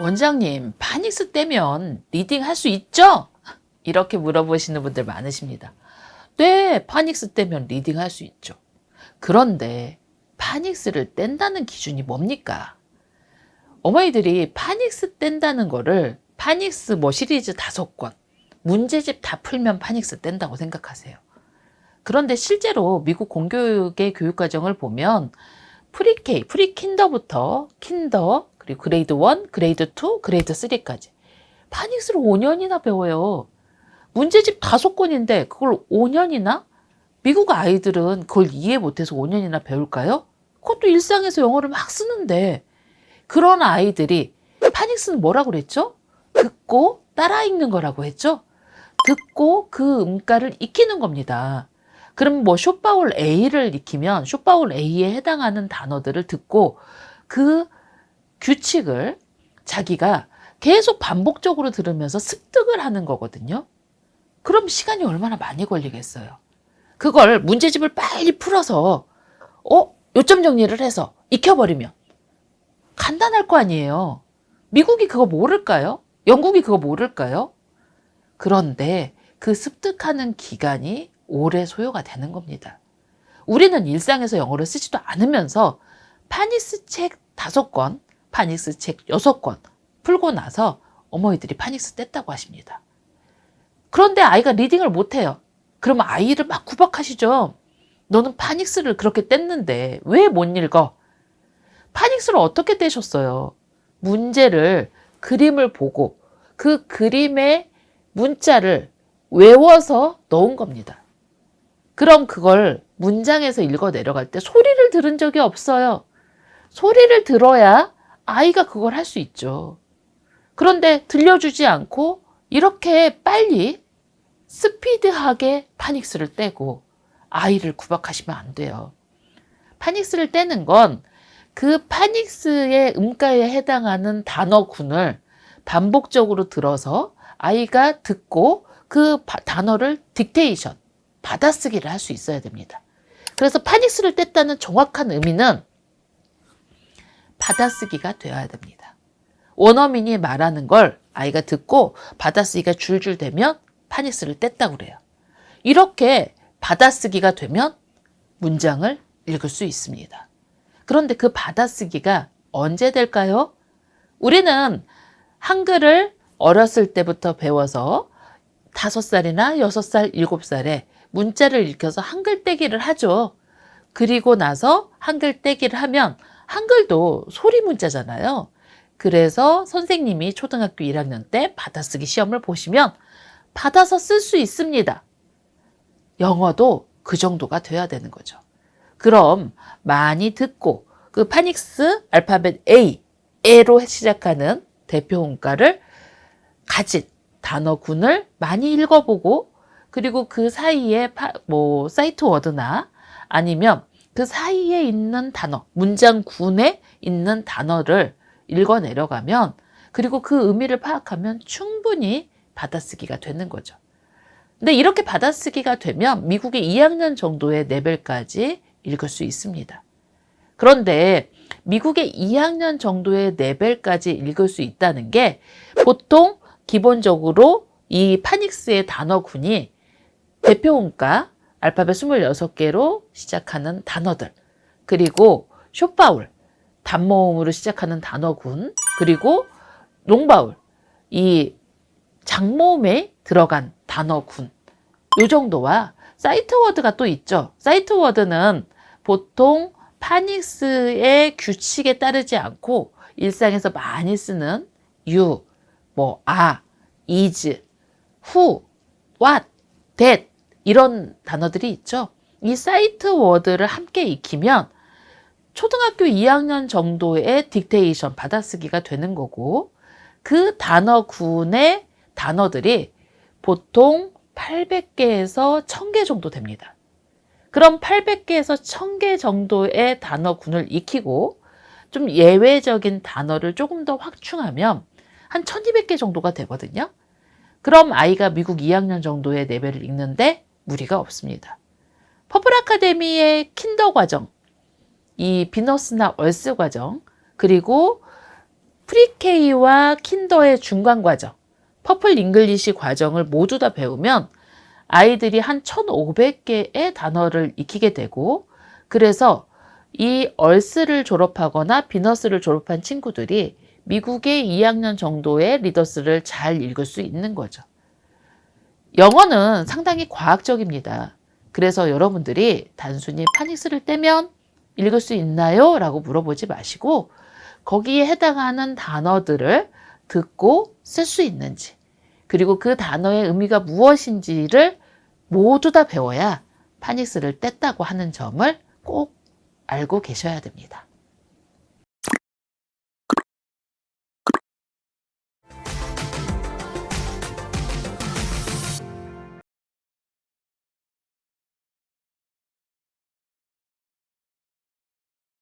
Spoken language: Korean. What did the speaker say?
원장님, 파닉스 떼면 리딩 할 수 있죠? 이렇게 물어보시는 분들 많으십니다. 네, 파닉스 떼면 리딩 할 수 있죠. 그런데 파닉스를 뗀다는 기준이 뭡니까? 어머니들이 파닉스 뗀다는 거를 파닉스 시리즈 5권, 문제집 다 풀면 파닉스 뗀다고 생각하세요. 그런데 실제로 미국 공교육의 교육과정을 보면 프리K, 프리킨더부터 킨더, 그리고 그레이드 1, 그레이드 2, 그레이드 3까지 파닉스를 5년이나 배워요. 문제집 5권인데 그걸 5년이나? 미국 아이들은 그걸 이해 못해서 5년이나 배울까요? 그것도 일상에서 영어를 막 쓰는데. 그런 아이들이 파닉스는 뭐라고 그랬죠? 듣고 따라 읽는 거라고 했죠? 듣고 그 음가를 익히는 겁니다. 그럼 숏바울 A를 익히면 숏바울 A에 해당하는 단어들을 듣고 그 규칙을 자기가 계속 반복적으로 들으면서 습득을 하는 거거든요. 그럼 시간이 얼마나 많이 걸리겠어요. 그걸 문제집을 빨리 풀어서 요점 정리를 해서 익혀버리면 간단할 거 아니에요. 미국이 그거 모를까요? 영국이 그거 모를까요? 그런데 그 습득하는 기간이 오래 소요가 되는 겁니다. 우리는 일상에서 영어를 쓰지도 않으면서 파닉스 책 5권, 파닉스 책 6권 풀고 나서 어머니들이 파닉스 뗐다고 하십니다. 그런데 아이가 리딩을 못해요. 그러면 아이를 막 구박하시죠. 너는 파닉스를 그렇게 뗐는데 왜 못 읽어? 파닉스를 어떻게 떼셨어요? 문제를, 그림을 보고 그 그림의 문자를 외워서 넣은 겁니다. 그럼 그걸 문장에서 읽어 내려갈 때 소리를 들은 적이 없어요. 소리를 들어야 아이가 그걸 할 수 있죠. 그런데 들려주지 않고 이렇게 빨리 스피드하게 파닉스를 떼고 아이를 구박하시면 안 돼요. 파닉스를 떼는 건 그 파닉스의 음가에 해당하는 단어군을 반복적으로 들어서 아이가 듣고 그 단어를 딕테이션, 받아쓰기를 할 수 있어야 됩니다. 그래서 파닉스를 뗐다는 정확한 의미는 받아쓰기가 되어야 됩니다. 원어민이 말하는 걸 아이가 듣고 받아쓰기가 줄줄 되면 파닉스를 뗐다고 그래요. 이렇게 받아쓰기가 되면 문장을 읽을 수 있습니다. 그런데 그 받아쓰기가 언제 될까요? 우리는 한글을 어렸을 때부터 배워서 5살이나 6살, 7살에 문자를 읽혀서 한글 떼기를 하죠. 그리고 나서 한글 떼기를 하면 한글도 소리 문자잖아요. 그래서 선생님이 초등학교 1학년 때 받아쓰기 시험을 보시면 받아서 쓸 수 있습니다. 영어도 그 정도가 돼야 되는 거죠. 그럼 많이 듣고 그 파닉스 알파벳 A로 시작하는 대표 음가를 가진 단어군을 많이 읽어보고 그리고 그 사이에 사이트 워드나 아니면 그 사이에 있는 단어, 문장군에 있는 단어를 읽어 내려가면 그리고 그 의미를 파악하면 충분히 받아쓰기가 되는 거죠. 근데 이렇게 받아쓰기가 되면 미국의 2학년 정도의 레벨까지 읽을 수 있습니다. 그런데 미국의 2학년 정도의 레벨까지 읽을 수 있다는 게 보통 기본적으로 이 파닉스의 단어군이 대표 음가 알파벳 26개로 시작하는 단어들, 그리고 숏바울, 단모음으로 시작하는 단어군, 그리고 롱바울, 이 장모음에 들어간 단어군, 요 정도와 사이트 워드가 또 있죠. 사이트 워드는 보통 파닉스의 규칙에 따르지 않고 일상에서 많이 쓰는 you, is, who, what, that 이런 단어들이 있죠. 이 사이트 워드를 함께 익히면 초등학교 2학년 정도의 딕테이션 받아쓰기가 되는 거고 그 단어군의 단어들이 보통 800개에서 1000개 정도 됩니다. 그럼 800개에서 1000개 정도의 단어군을 익히고 좀 예외적인 단어를 조금 더 확충하면 한 1200개 정도가 되거든요. 그럼 아이가 미국 2학년 정도의 레벨을 읽는데 무리가 없습니다. 퍼플 아카데미의 킨더 과정, 이 비너스나 얼스 과정, 그리고 프리케이와 킨더의 중간 과정, 퍼플 잉글리시 과정을 모두 다 배우면 아이들이 한 1,500개의 단어를 익히게 되고, 그래서 이 얼스를 졸업하거나 비너스를 졸업한 친구들이 미국의 2학년 정도의 리더스를 잘 읽을 수 있는 거죠. 영어는 상당히 과학적입니다. 그래서 여러분들이 단순히 파닉스를 떼면 읽을 수 있나요? 라고 물어보지 마시고 거기에 해당하는 단어들을 듣고 쓸 수 있는지, 그리고 그 단어의 의미가 무엇인지를 모두 다 배워야 파닉스를 뗐다고 하는 점을 꼭 알고 계셔야 됩니다.